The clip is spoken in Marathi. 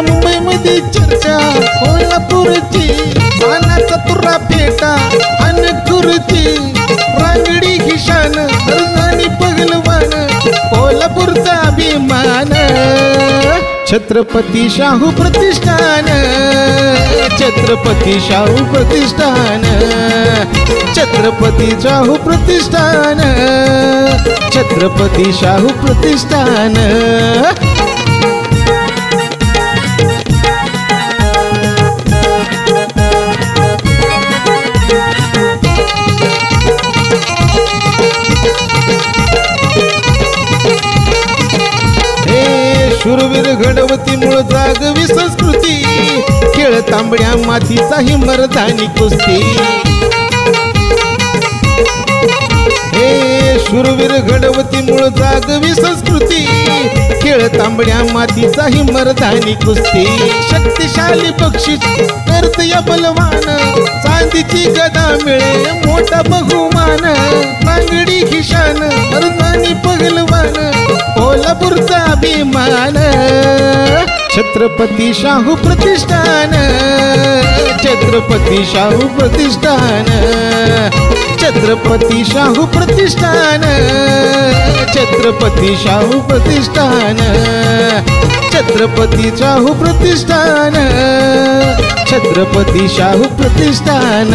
मुंबईमध्ये चर्चा कोल्हापूरची पानाचा तुरा पेटा अन खुर्ची रांगडी घिशान आणि पगलवान कोल्हापूरचा अभिमान छत्रपती शाहू प्रतिष्ठान छत्रपती शाहू प्रतिष्ठान छत्रपती शाहू प्रतिष्ठान छत्रपती शाहू प्रतिष्ठान शूरवीर घडवती मूळ जागवी संस्कृती खेळ तांबड्या मातीचा ही मर्दानी कुस्ती हे शूरवीर घडवती मूळ जागवी संस्कृती खेळ तांबड्या मातीचा ही मर्दानी कुस्ती शक्तिशाली बक्षीस करत या बलवान चांदीची गदा मिळे मोठा बहुमान रांगडी खिशान मर्दानी पगलवान कोल्हापूरचा अभिमान छत्रपती शाहू प्रतिष्ठान छत्रपती शाहू प्रतिष्ठान छत्रपती शाहू प्रतिष्ठान छत्रपती शाहू प्रतिष्ठान छत्रपती शाहू प्रतिष्ठान छत्रपती शाहू प्रतिष्ठान